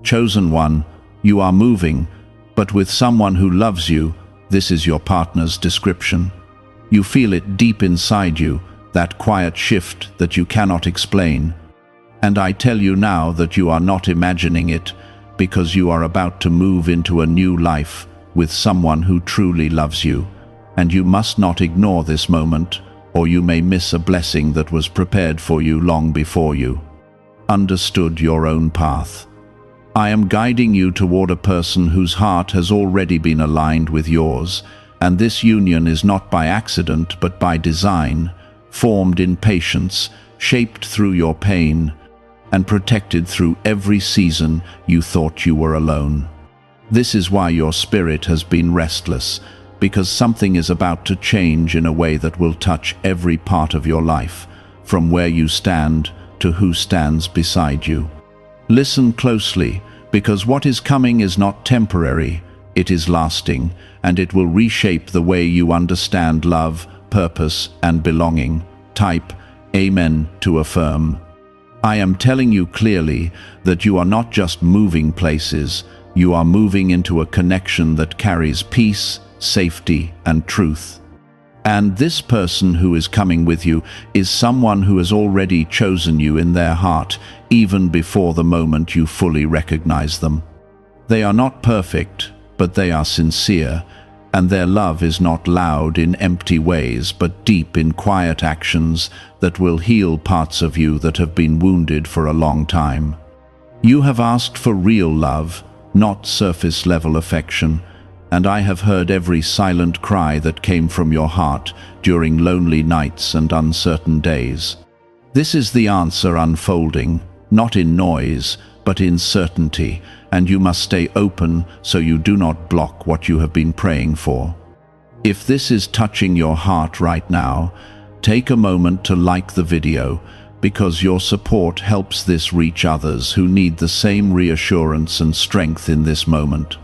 Chosen one, you are moving, but with someone who loves you. This is your partner's description. You feel it deep inside you, that quiet shift that you cannot explain. And I tell you now that you are not imagining it, because you are about to move into a new life with someone who truly loves you. And you must not ignore this moment, or you may miss a blessing that was prepared for you long before you understood your own path. I am guiding you toward a person whose heart has already been aligned with yours, and this union is not by accident but by design, formed in patience, shaped through your pain, and protected through every season you thought you were alone. This is why your spirit has been restless, because something is about to change in a way that will touch every part of your life, from where you stand to who stands beside you. Listen closely, because what is coming is not temporary, it is lasting, and it will reshape the way you understand love, purpose, and belonging. Type Amen to affirm. I am telling you clearly that you are not just moving places, you are moving into a connection that carries peace, safety, and truth. And this person who is coming with you is someone who has already chosen you in their heart, even before the moment you fully recognize them. They are not perfect, but they are sincere, and their love is not loud in empty ways, but deep in quiet actions that will heal parts of you that have been wounded for a long time. You have asked for real love, not surface-level affection, and I have heard every silent cry that came from your heart during lonely nights and uncertain days. This is the answer unfolding, not in noise, but in certainty, and you must stay open so you do not block what you have been praying for. If this is touching your heart right now, take a moment to like the video, because your support helps this reach others who need the same reassurance and strength in this moment.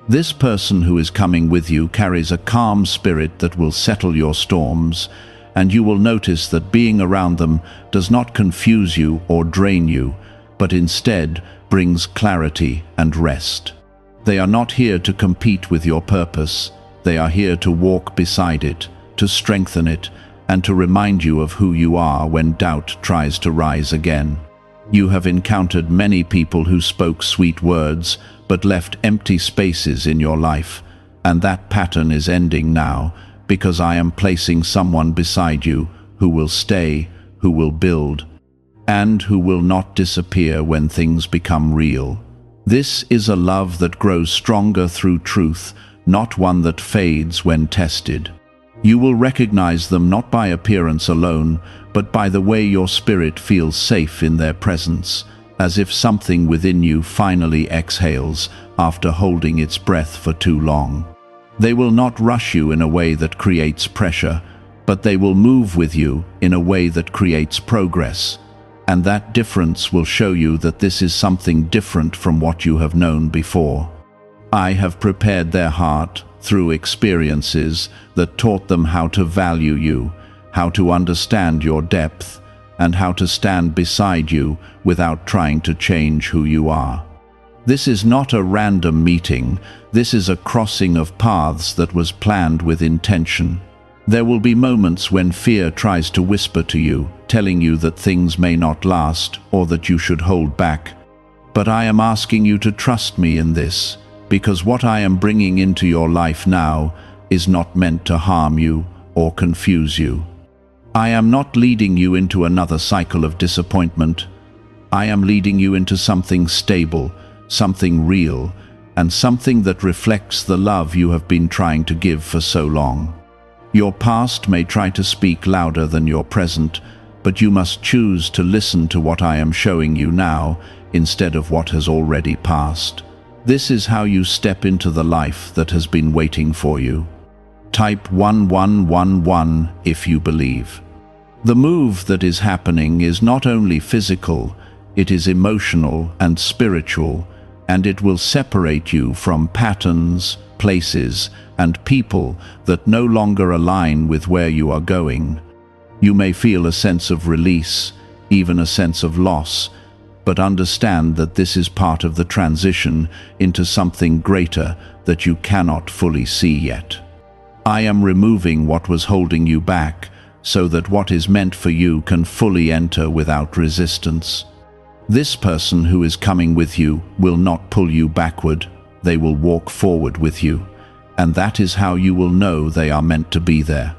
This person who is coming with you carries a calm spirit that will settle your storms, and you will notice that being around them does not confuse you or drain you, but instead brings clarity and rest. They are not here to compete with your purpose. They are here to walk beside it, to strengthen it, and to remind you of who you are when doubt tries to rise again. You have encountered many people who spoke sweet words, but left empty spaces in your life, and that pattern is ending now, because I am placing someone beside you who will stay, who will build, and who will not disappear when things become real. This is a love that grows stronger through truth, not one that fades when tested. You will recognize them not by appearance alone, but by the way your spirit feels safe in their presence, as if something within you finally exhales after holding its breath for too long. They will not rush you in a way that creates pressure, but they will move with you in a way that creates progress. And that difference will show you that this is something different from what you have known before. I have prepared their heart through experiences that taught them how to value you, how to understand your depth, and how to stand beside you without trying to change who you are. This is not a random meeting, this is a crossing of paths that was planned with intention. There will be moments when fear tries to whisper to you, telling you that things may not last or that you should hold back. But I am asking you to trust me in this, because what I am bringing into your life now is not meant to harm you or confuse you. I am not leading you into another cycle of disappointment. I am leading you into something stable, something real, and something that reflects the love you have been trying to give for so long. Your past may try to speak louder than your present, but you must choose to listen to what I am showing you now instead of what has already passed. This is how you step into the life that has been waiting for you. Type 1111 if you believe. The move that is happening is not only physical, it is emotional and spiritual, and it will separate you from patterns, places, and people that no longer align with where you are going. You may feel a sense of release, even a sense of loss, but understand that this is part of the transition into something greater that you cannot fully see yet. I am removing what was holding you back so that what is meant for you can fully enter without resistance. This person who is coming with you will not pull you backward, they will walk forward with you, and that is how you will know they are meant to be there.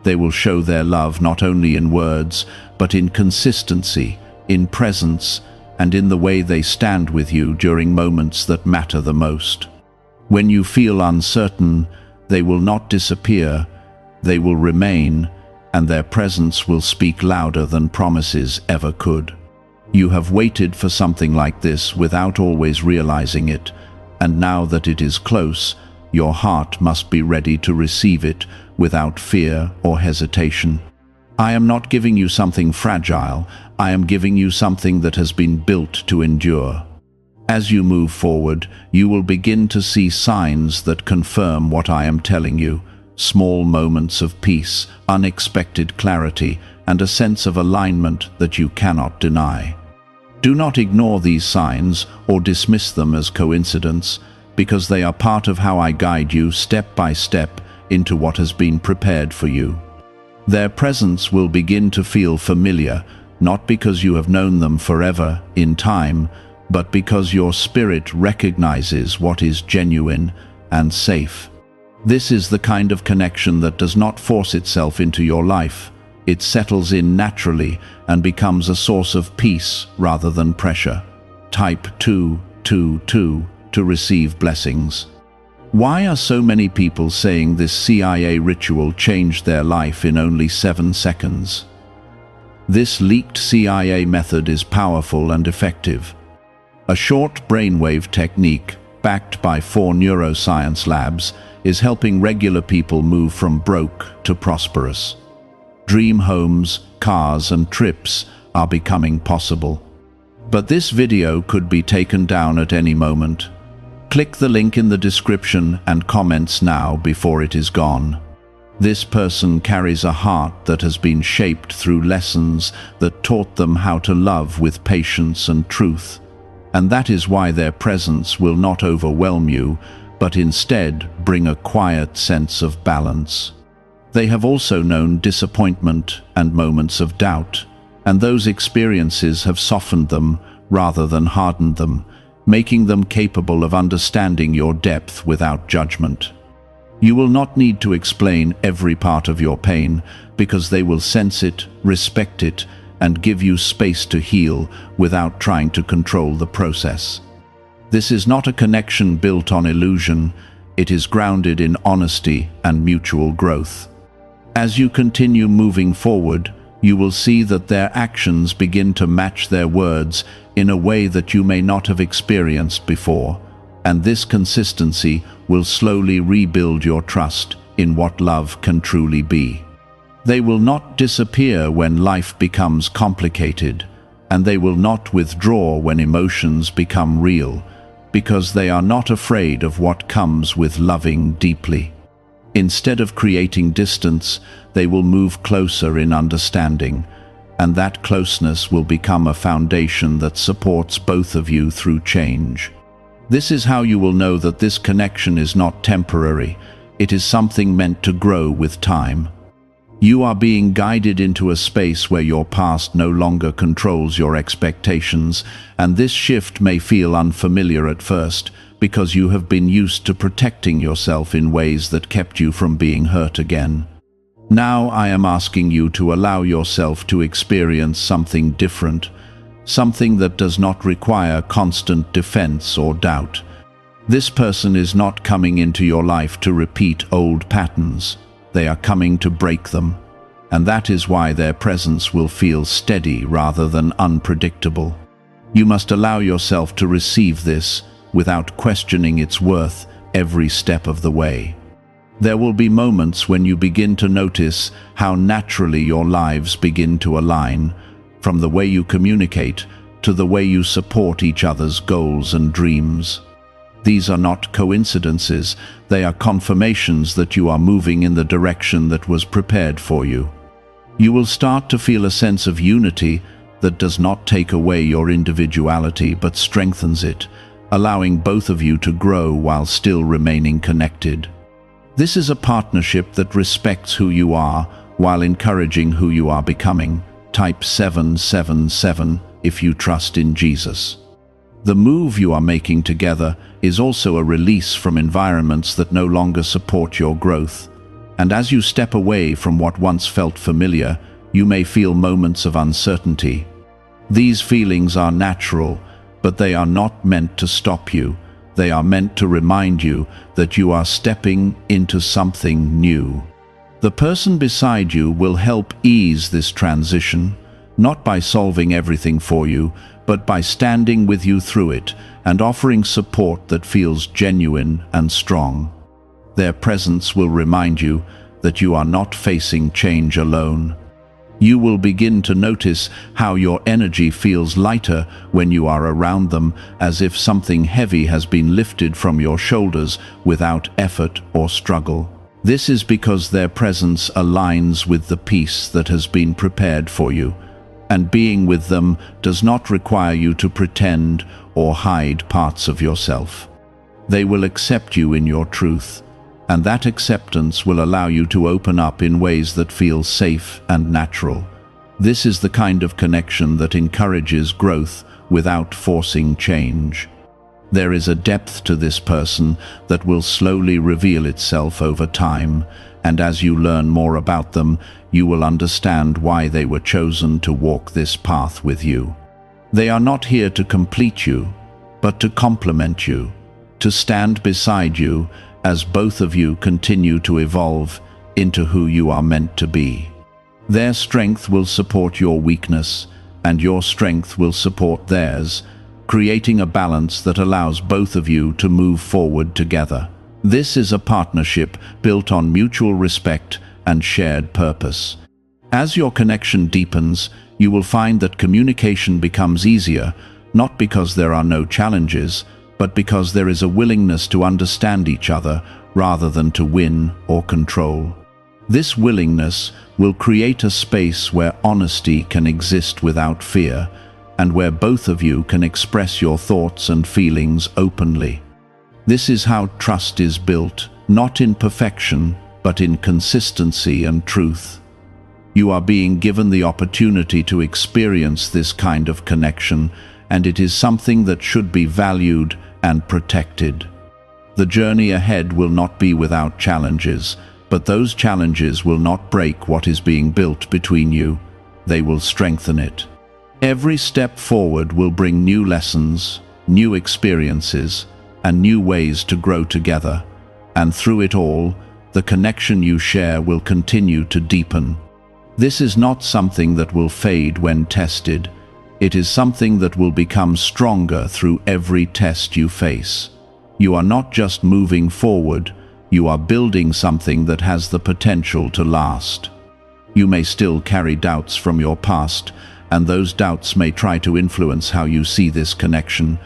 They will show their love not only in words, but in consistency, in presence, and in the way they stand with you during moments that matter the most. When you feel uncertain, they will not disappear, they will remain, and their presence will speak louder than promises ever could. You have waited for something like this without always realizing it, and now that it is close, your heart must be ready to receive it without fear or hesitation. I am not giving you something fragile, I am giving you something that has been built to endure. As you move forward, you will begin to see signs that confirm what I am telling you. Small moments of peace, unexpected clarity, and a sense of alignment that you cannot deny. Do not ignore these signs or dismiss them as coincidence, because they are part of how I guide you step by step into what has been prepared for you. Their presence will begin to feel familiar, not because you have known them forever in time, but because your spirit recognizes what is genuine and safe. This is the kind of connection that does not force itself into your life. It settles in naturally and becomes a source of peace rather than pressure. Type 222 to receive blessings. Why are so many people saying this CIA ritual changed their life in only 7 seconds? This leaked CIA method is powerful and effective. A short brainwave technique, backed by 4 neuroscience labs, is helping regular people move from broke to prosperous. Dream homes, cars, and trips are becoming possible. But this video could be taken down at any moment. Click the link in the description and comments now before it is gone. This person carries a heart that has been shaped through lessons that taught them how to love with patience and truth. And that is why their presence will not overwhelm you, but instead bring a quiet sense of balance. They have also known disappointment and moments of doubt, and those experiences have softened them rather than hardened them, making them capable of understanding your depth without judgment. You will not need to explain every part of your pain, because they will sense it, respect it, and give you space to heal without trying to control the process. This is not a connection built on illusion, it is grounded in honesty and mutual growth. As you continue moving forward, you will see that their actions begin to match their words in a way that you may not have experienced before, and this consistency will slowly rebuild your trust in what love can truly be. They will not disappear when life becomes complicated, and they will not withdraw when emotions become real, because they are not afraid of what comes with loving deeply. Instead of creating distance, they will move closer in understanding, and that closeness will become a foundation that supports both of you through change. This is how you will know that this connection is not temporary, it is something meant to grow with time. You are being guided into a space where your past no longer controls your expectations, and this shift may feel unfamiliar at first, because you have been used to protecting yourself in ways that kept you from being hurt again. Now I am asking you to allow yourself to experience something different, something that does not require constant defense or doubt. This person is not coming into your life to repeat old patterns. They are coming to break them, and that is why their presence will feel steady rather than unpredictable. You must allow yourself to receive this without questioning its worth every step of the way. There will be moments when you begin to notice how naturally your lives begin to align, from the way you communicate to the way you support each other's goals and dreams. These are not coincidences, they are confirmations that you are moving in the direction that was prepared for you. You will start to feel a sense of unity that does not take away your individuality but strengthens it, allowing both of you to grow while still remaining connected. This is a partnership that respects who you are while encouraging who you are becoming. Type 777 if you trust in Jesus. The move you are making together is also a release from environments that no longer support your growth. And as you step away from what once felt familiar, you may feel moments of uncertainty. These feelings are natural, but they are not meant to stop you. They are meant to remind you that you are stepping into something new. The person beside you will help ease this transition, not by solving everything for you, but by standing with you through it and offering support that feels genuine and strong. Their presence will remind you that you are not facing change alone. You will begin to notice how your energy feels lighter when you are around them, as if something heavy has been lifted from your shoulders without effort or struggle. This is because their presence aligns with the peace that has been prepared for you, and being with them does not require you to pretend or hide parts of yourself. They will accept you in your truth, and that acceptance will allow you to open up in ways that feel safe and natural. This is the kind of connection that encourages growth without forcing change. There is a depth to this person that will slowly reveal itself over time, and as you learn more about them, you will understand why they were chosen to walk this path with you. They are not here to complete you, but to complement you, to stand beside you as both of you continue to evolve into who you are meant to be. Their strength will support your weakness, and your strength will support theirs, creating a balance that allows both of you to move forward together. This is a partnership built on mutual respect and shared purpose. As your connection deepens, you will find that communication becomes easier, not because there are no challenges, but because there is a willingness to understand each other rather than to win or control. This willingness will create a space where honesty can exist without fear, and where both of you can express your thoughts and feelings openly. This is how trust is built, not in perfection, but in consistency and truth. You are being given the opportunity to experience this kind of connection, and it is something that should be valued and protected. The journey ahead will not be without challenges, but those challenges will not break what is being built between you. They will strengthen it. Every step forward will bring new lessons, new experiences, and new ways to grow together. And through it all, the connection you share will continue to deepen. This is not something that will fade when tested. It is something that will become stronger through every test you face. You are not just moving forward, you are building something that has the potential to last. You may still carry doubts from your past, and those doubts may try to influence how you see this connection,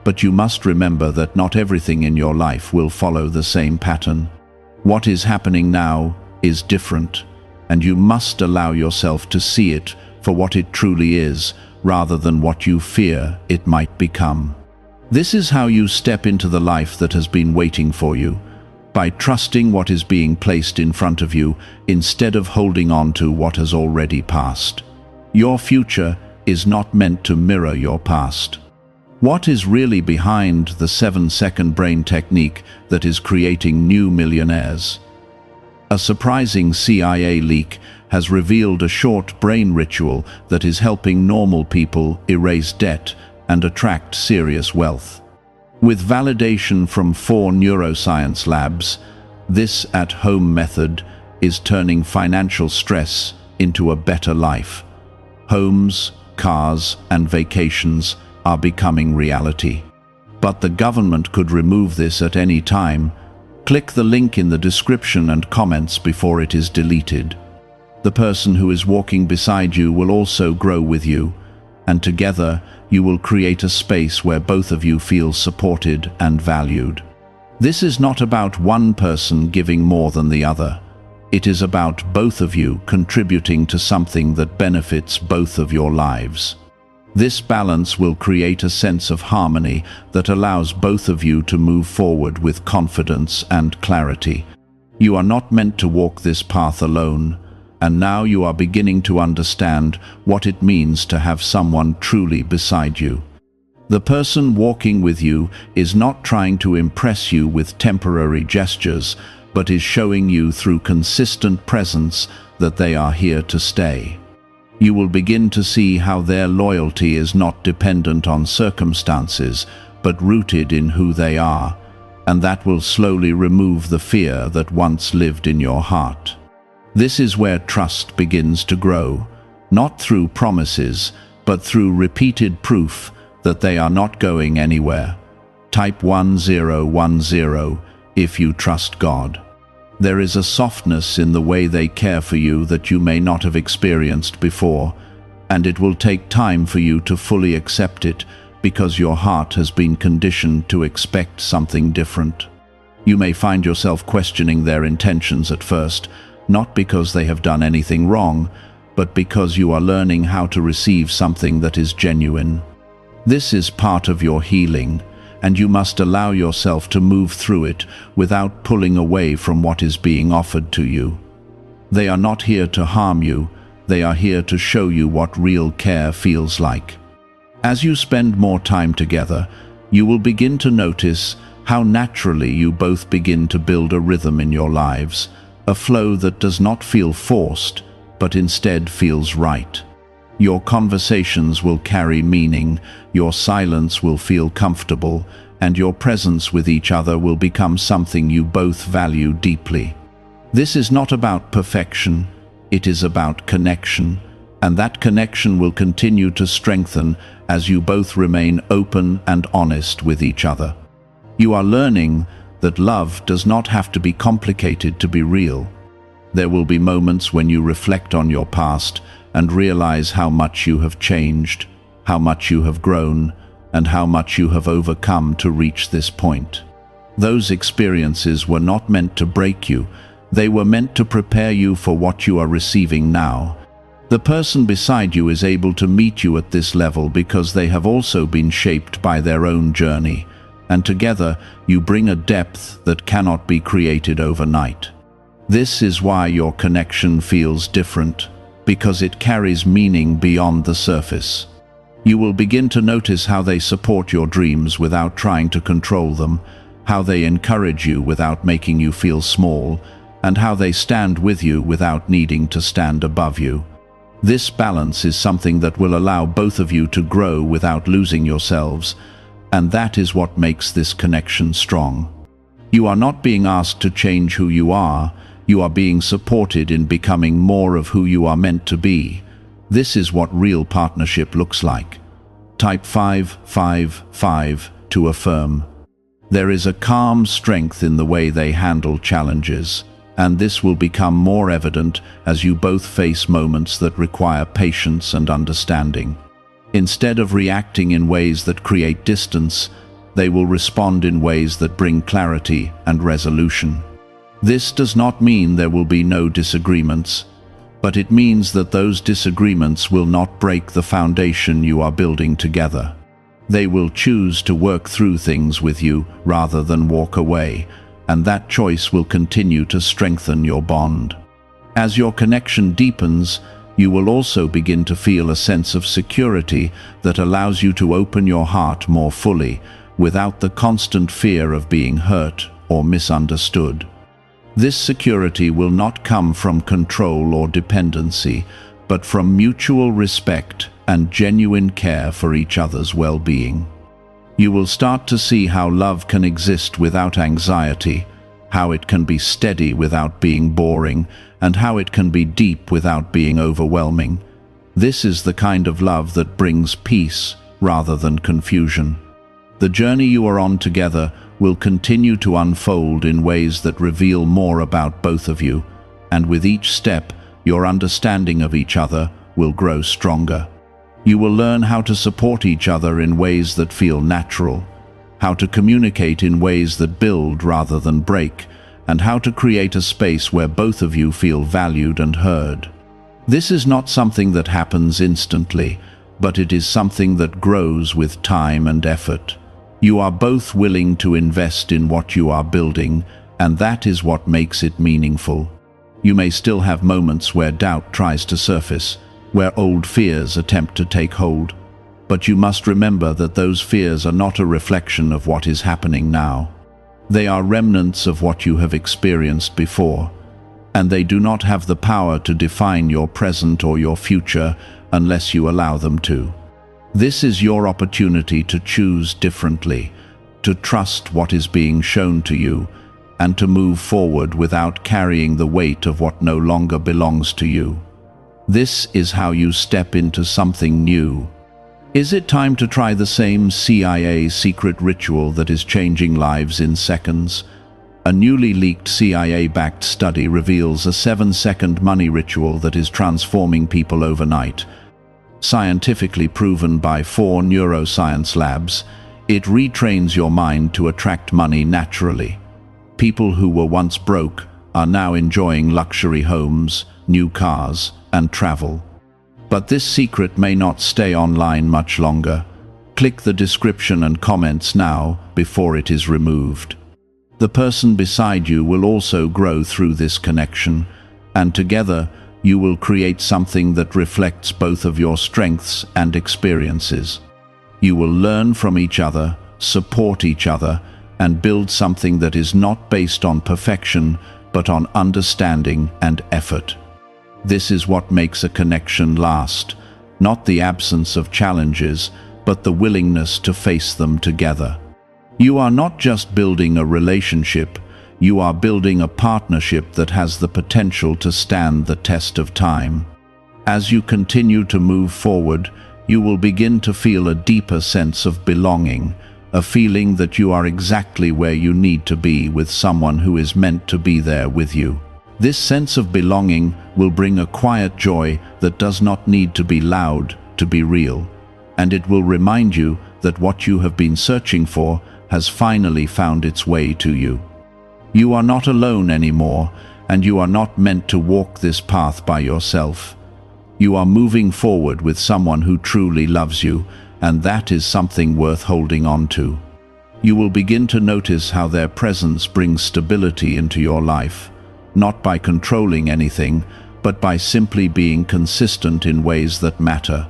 but you must remember that not everything in your life will follow the same pattern. What is happening now is different, and you must allow yourself to see it for what it truly is, rather than what you fear it might become. This is how you step into the life that has been waiting for you, by trusting what is being placed in front of you instead of holding on to what has already passed. Your future is not meant to mirror your past. What is really behind the 7-second brain technique that is creating new millionaires? A surprising CIA leak has revealed a short brain ritual that is helping normal people erase debt and attract serious wealth. With validation from 4 neuroscience labs, this at-home method is turning financial stress into a better life. Homes, cars, and vacations are becoming reality. But the government could remove this at any time. Click the link in the description and comments before it is deleted. The person who is walking beside you will also grow with you, and together you will create a space where both of you feel supported and valued. This is not about one person giving more than the other. It is about both of you contributing to something that benefits both of your lives. This balance will create a sense of harmony that allows both of you to move forward with confidence and clarity. You are not meant to walk this path alone, and now you are beginning to understand what it means to have someone truly beside you. The person walking with you is not trying to impress you with temporary gestures, but is showing you through consistent presence that they are here to stay. You will begin to see how their loyalty is not dependent on circumstances, but rooted in who they are, and that will slowly remove the fear that once lived in your heart. This is where trust begins to grow, not through promises, but through repeated proof that they are not going anywhere. Type 1010 if you trust God. There is a softness in the way they care for you that you may not have experienced before, and it will take time for you to fully accept it because your heart has been conditioned to expect something different. You may find yourself questioning their intentions at first, not because they have done anything wrong, but because you are learning how to receive something that is genuine. This is part of your healing, and you must allow yourself to move through it without pulling away from what is being offered to you. They are not here to harm you, they are here to show you what real care feels like. As you spend more time together, you will begin to notice how naturally you both begin to build a rhythm in your lives, a flow that does not feel forced, but instead feels right. Your conversations will carry meaning, your silence will feel comfortable, and your presence with each other will become something you both value deeply. This is not about perfection, it is about connection, and that connection will continue to strengthen as you both remain open and honest with each other. You are learning that love does not have to be complicated to be real. There will be moments when you reflect on your past and realize how much you have changed, how much you have grown, and how much you have overcome to reach this point. Those experiences were not meant to break you, they were meant to prepare you for what you are receiving now. The person beside you is able to meet you at this level because they have also been shaped by their own journey, and together you bring a depth that cannot be created overnight. This is why your connection feels different, because it carries meaning beyond the surface. You will begin to notice how they support your dreams without trying to control them, how they encourage you without making you feel small, and how they stand with you without needing to stand above you. This balance is something that will allow both of you to grow without losing yourselves, and that is what makes this connection strong. You are not being asked to change who you are, you are being supported in becoming more of who you are meant to be. This is what real partnership looks like. Type 555 to affirm. There is a calm strength in the way they handle challenges, and this will become more evident as you both face moments that require patience and understanding. Instead of reacting in ways that create distance, they will respond in ways that bring clarity and resolution. This does not mean there will be no disagreements, but it means that those disagreements will not break the foundation you are building together. They will choose to work through things with you rather than walk away, and that choice will continue to strengthen your bond. As your connection deepens, you will also begin to feel a sense of security that allows you to open your heart more fully, without the constant fear of being hurt or misunderstood. This security will not come from control or dependency, but from mutual respect and genuine care for each other's well-being. You will start to see how love can exist without anxiety, how it can be steady without being boring, and how it can be deep without being overwhelming. This is the kind of love that brings peace rather than confusion. The journey you are on together will continue to unfold in ways that reveal more about both of you, and with each step, your understanding of each other will grow stronger. You will learn how to support each other in ways that feel natural, how to communicate in ways that build rather than break, and how to create a space where both of you feel valued and heard. This is not something that happens instantly, but it is something that grows with time and effort. You are both willing to invest in what you are building, and that is what makes it meaningful. You may still have moments where doubt tries to surface, where old fears attempt to take hold, but you must remember that those fears are not a reflection of what is happening now. They are remnants of what you have experienced before, and they do not have the power to define your present or your future unless you allow them to. This is your opportunity to choose differently, to trust what is being shown to you, and to move forward without carrying the weight of what no longer belongs to you. This is how you step into something new. Is it time to try the same CIA secret ritual that is changing lives in seconds? A newly leaked CIA-backed study reveals a 7-second money ritual that is transforming people overnight. Scientifically proven by 4 neuroscience labs, it retrains your mind to attract money naturally. People who were once broke are now enjoying luxury homes, new cars, and travel. But this secret may not stay online much longer. Click the description and comments now before it is removed. The person beside you will also grow through this connection, and together you will create something that reflects both of your strengths and experiences. You will learn from each other, support each other, and build something that is not based on perfection, but on understanding and effort. This is what makes a connection last, not the absence of challenges, but the willingness to face them together. You are not just building a relationship, you are building a partnership that has the potential to stand the test of time. As you continue to move forward, you will begin to feel a deeper sense of belonging, a feeling that you are exactly where you need to be with someone who is meant to be there with you. This sense of belonging will bring a quiet joy that does not need to be loud to be real, and it will remind you that what you have been searching for has finally found its way to you. You are not alone anymore, and you are not meant to walk this path by yourself. You are moving forward with someone who truly loves you, and that is something worth holding on to. You will begin to notice how their presence brings stability into your life, not by controlling anything, but by simply being consistent in ways that matter.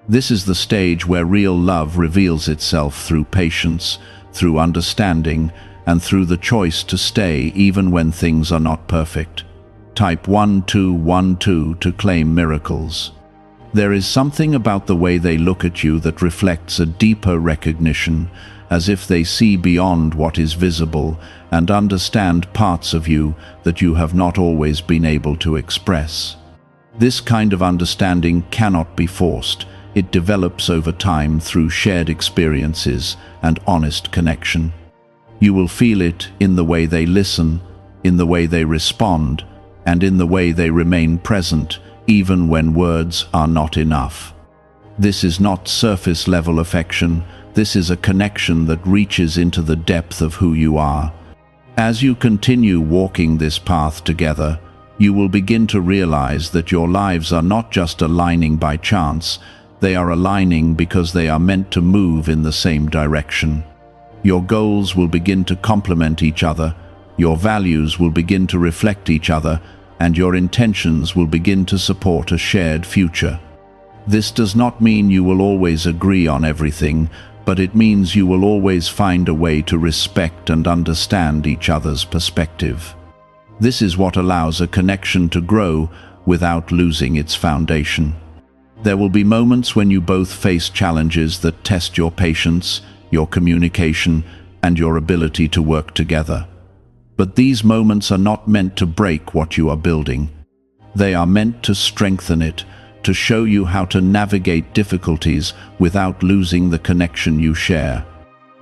This is the stage where real love reveals itself through patience, through understanding, and through the choice to stay even when things are not perfect. Type 1212 to claim miracles. There is something about the way they look at you that reflects a deeper recognition, as if they see beyond what is visible and understand parts of you that you have not always been able to express. This kind of understanding cannot be forced. It develops over time through shared experiences and honest connection. You will feel it in the way they listen, in the way they respond, and in the way they remain present, even when words are not enough. This is not surface-level affection. This is a connection that reaches into the depth of who you are. As you continue walking this path together, you will begin to realize that your lives are not just aligning by chance. They are aligning because they are meant to move in the same direction. Your goals will begin to complement each other, your values will begin to reflect each other, and your intentions will begin to support a shared future. This does not mean you will always agree on everything, but it means you will always find a way to respect and understand each other's perspective. This is what allows a connection to grow without losing its foundation. There will be moments when you both face challenges that test your patience, your communication, and your ability to work together. But these moments are not meant to break what you are building. They are meant to strengthen it, to show you how to navigate difficulties without losing the connection you share.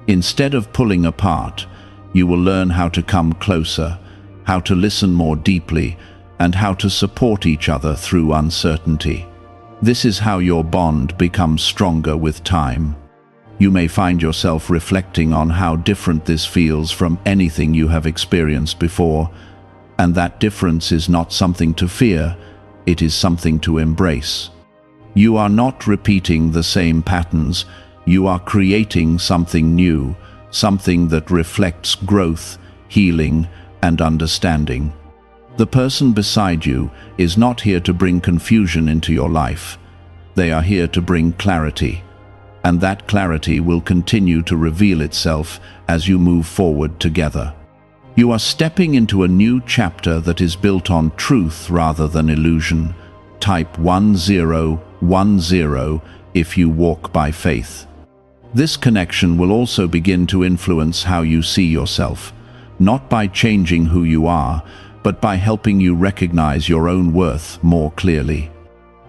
Instead of pulling apart, you will learn how to come closer, how to listen more deeply, and how to support each other through uncertainty. This is how your bond becomes stronger with time. You may find yourself reflecting on how different this feels from anything you have experienced before, and that difference is not something to fear, it is something to embrace. You are not repeating the same patterns. You are creating something new, something that reflects growth, healing, and understanding. The person beside you is not here to bring confusion into your life. They are here to bring clarity, and that clarity will continue to reveal itself as you move forward together. You are stepping into a new chapter that is built on truth rather than illusion. Type 1010 if you walk by faith. This connection will also begin to influence how you see yourself, not by changing who you are, but by helping you recognize your own worth more clearly.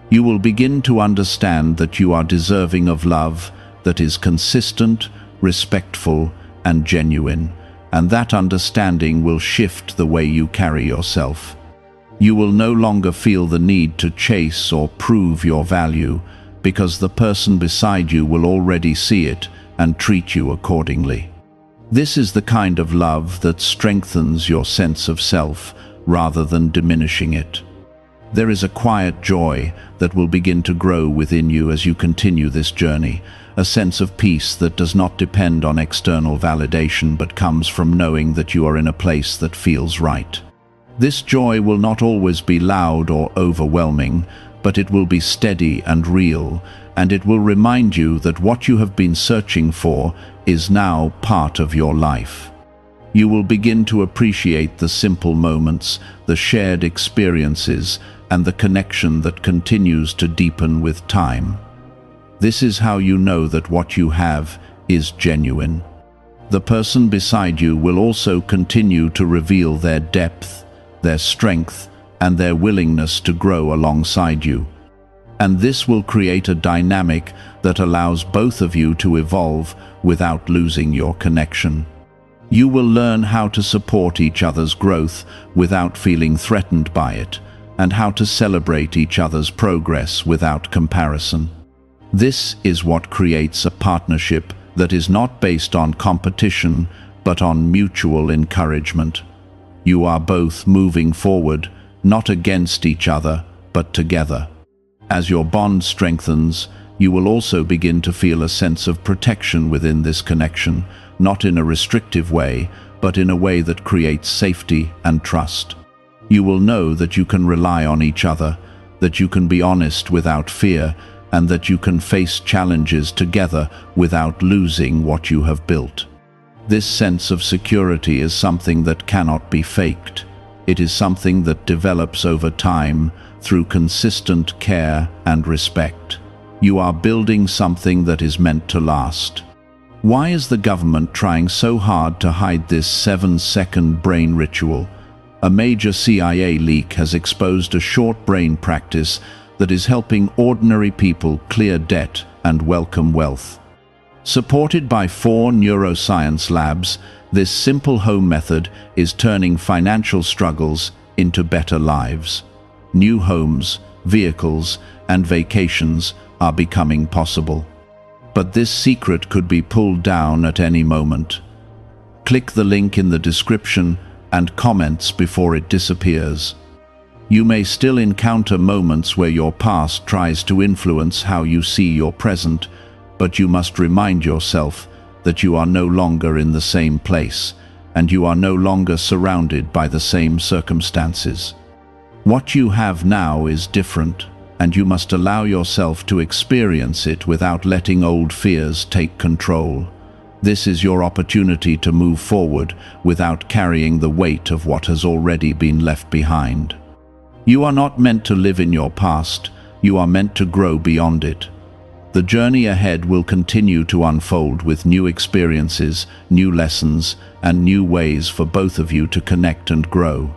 You will begin to understand that you are deserving of love that is consistent, respectful, and genuine, and that understanding will shift the way you carry yourself. You will no longer feel the need to chase or prove your value, because the person beside you will already see it and treat you accordingly. This is the kind of love that strengthens your sense of self rather than diminishing it. There is a quiet joy that will begin to grow within you as you continue this journey, a sense of peace that does not depend on external validation but comes from knowing that you are in a place that feels right. This joy will not always be loud or overwhelming, but it will be steady and real, and it will remind you that what you have been searching for is now part of your life. You will begin to appreciate the simple moments, the shared experiences, and the connection that continues to deepen with time. This is how you know that what you have is genuine. The person beside you will also continue to reveal their depth, their strength, and their willingness to grow alongside you. And this will create a dynamic that allows both of you to evolve without losing your connection. You will learn how to support each other's growth without feeling threatened by it, and how to celebrate each other's progress without comparison. This is what creates a partnership that is not based on competition, but on mutual encouragement. You are both moving forward, not against each other, but together. As your bond strengthens, you will also begin to feel a sense of protection within this connection, not in a restrictive way, but in a way that creates safety and trust. You will know that you can rely on each other, that you can be honest without fear, and that you can face challenges together without losing what you have built. This sense of security is something that cannot be faked. It is something that develops over time through consistent care and respect. You are building something that is meant to last. Why is the government trying so hard to hide this 7-second brain ritual? A major CIA leak has exposed a short brain practice that is helping ordinary people clear debt and welcome wealth. Supported by 4 neuroscience labs, this simple home method is turning financial struggles into better lives. New homes, vehicles, and vacations are becoming possible. But this secret could be pulled down at any moment. Click the link in the description and comments before it disappears. You may still encounter moments where your past tries to influence how you see your present, but you must remind yourself that you are no longer in the same place, and you are no longer surrounded by the same circumstances. What you have now is different, and you must allow yourself to experience it without letting old fears take control. This is your opportunity to move forward without carrying the weight of what has already been left behind. You are not meant to live in your past, you are meant to grow beyond it. The journey ahead will continue to unfold with new experiences, new lessons, and new ways for both of you to connect and grow.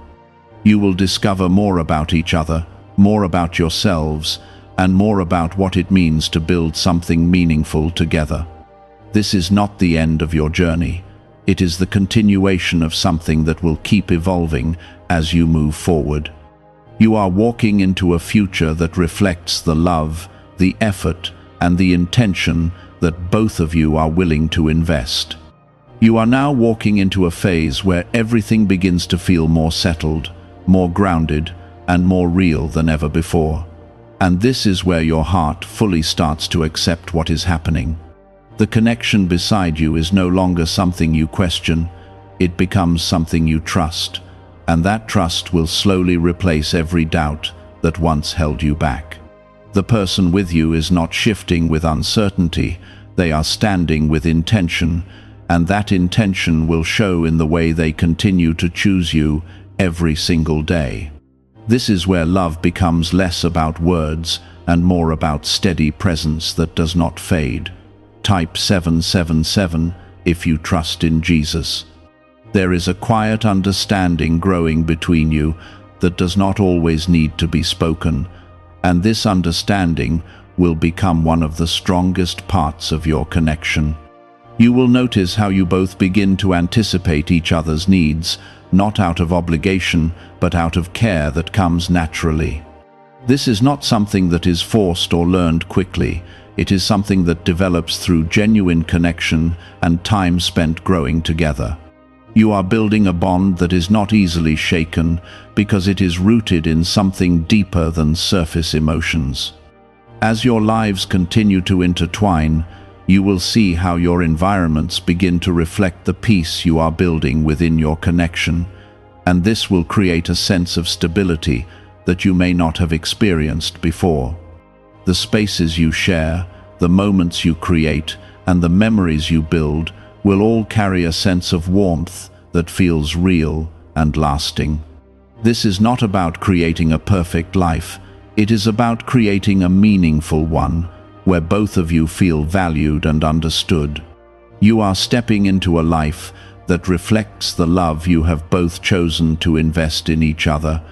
You will discover more about each other, more about yourselves, and more about what it means to build something meaningful together. This is not the end of your journey. It is the continuation of something that will keep evolving as you move forward. You are walking into a future that reflects the love, the effort, and the intention that both of you are willing to invest. You are now walking into a phase where everything begins to feel more settled, more grounded, and more real than ever before. And this is where your heart fully starts to accept what is happening. The connection beside you is no longer something you question, it becomes something you trust, and that trust will slowly replace every doubt that once held you back. The person with you is not shifting with uncertainty, they are standing with intention, and that intention will show in the way they continue to choose you every single day. This is where love becomes less about words and more about steady presence that does not fade. Type 777 if you trust in Jesus. There is a quiet understanding growing between you that does not always need to be spoken, and this understanding will become one of the strongest parts of your connection. You will notice how you both begin to anticipate each other's needs, not out of obligation, but out of care that comes naturally. This is not something that is forced or learned quickly. It is something that develops through genuine connection and time spent growing together. You are building a bond that is not easily shaken because it is rooted in something deeper than surface emotions. As your lives continue to intertwine, you will see how your environments begin to reflect the peace you are building within your connection, and this will create a sense of stability that you may not have experienced before. The spaces you share, the moments you create, and the memories you build will all carry a sense of warmth that feels real and lasting. This is not about creating a perfect life, it is about creating a meaningful one, where both of you feel valued and understood. You are stepping into a life that reflects the love you have both chosen to invest in each other.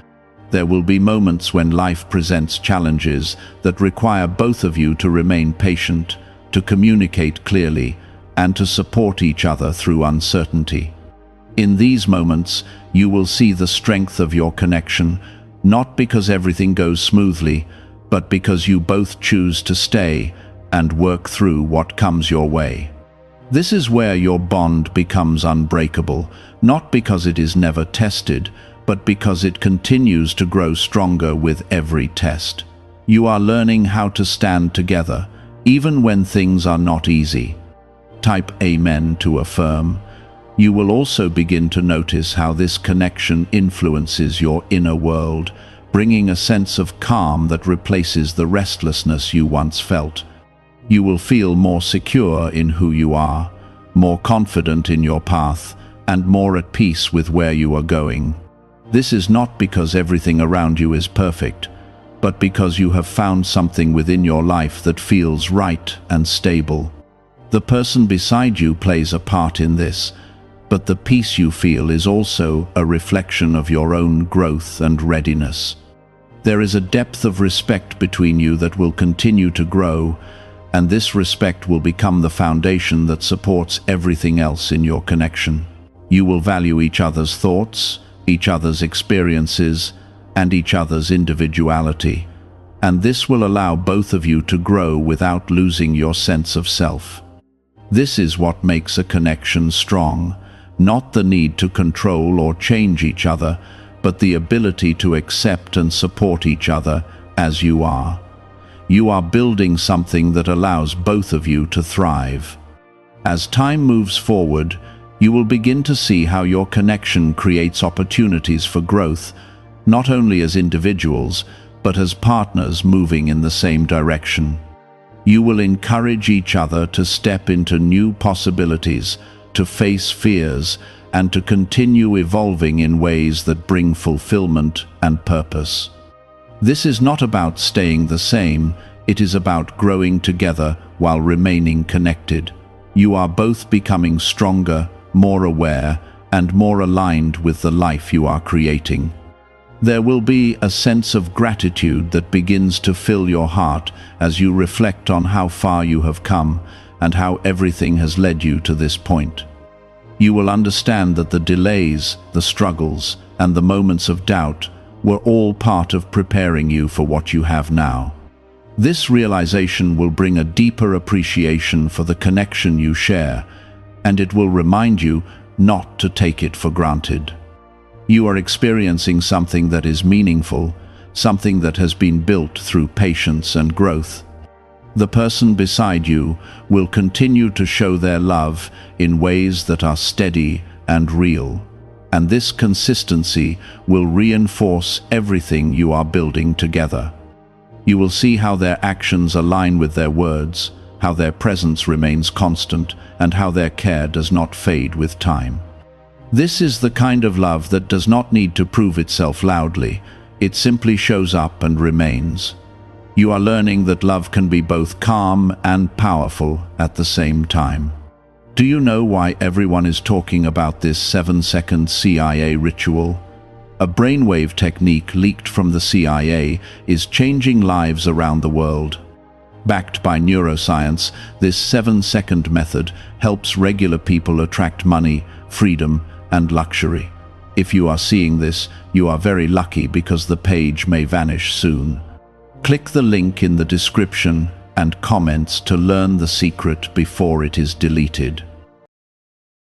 There will be moments when life presents challenges that require both of you to remain patient, to communicate clearly, and to support each other through uncertainty. In these moments, you will see the strength of your connection, not because everything goes smoothly, but because you both choose to stay and work through what comes your way. This is where your bond becomes unbreakable, not because it is never tested, but because it continues to grow stronger with every test. You are learning how to stand together, even when things are not easy. Type Amen to affirm. You will also begin to notice how this connection influences your inner world, bringing a sense of calm that replaces the restlessness you once felt. You will feel more secure in who you are, more confident in your path, and more at peace with where you are going. This is not because everything around you is perfect, but because you have found something within your life that feels right and stable. The person beside you plays a part in this, but the peace you feel is also a reflection of your own growth and readiness. There is a depth of respect between you that will continue to grow, and this respect will become the foundation that supports everything else in your connection. You will value each other's thoughts, each other's experiences, and each other's individuality, and this will allow both of you to grow without losing your sense of self. This is what makes a connection strong, not the need to control or change each other, but the ability to accept and support each other as you are. You are building something that allows both of you to thrive. As time moves forward, you will begin to see how your connection creates opportunities for growth, not only as individuals, but as partners moving in the same direction. You will encourage each other to step into new possibilities, to face fears, and to continue evolving in ways that bring fulfillment and purpose. This is not about staying the same, it is about growing together while remaining connected. You are both becoming stronger, more aware, and more aligned with the life you are creating. There will be a sense of gratitude that begins to fill your heart as you reflect on how far you have come and how everything has led you to this point. You will understand that the delays, the struggles, and the moments of doubt were all part of preparing you for what you have now. This realization will bring a deeper appreciation for the connection you share, and it will remind you not to take it for granted. You are experiencing something that is meaningful, something that has been built through patience and growth. The person beside you will continue to show their love in ways that are steady and real, and this consistency will reinforce everything you are building together. You will see how their actions align with their words, how their presence remains constant, and how their care does not fade with time. This is the kind of love that does not need to prove itself loudly. It simply shows up and remains. You are learning that love can be both calm and powerful at the same time. Do you know why everyone is talking about this 7-second CIA ritual? A brainwave technique leaked from the CIA is changing lives around the world. Backed by neuroscience, this 7-second method helps regular people attract money, freedom, and luxury. If you are seeing this, you are very lucky because the page may vanish soon. Click the link in the description and comments to learn the secret before it is deleted.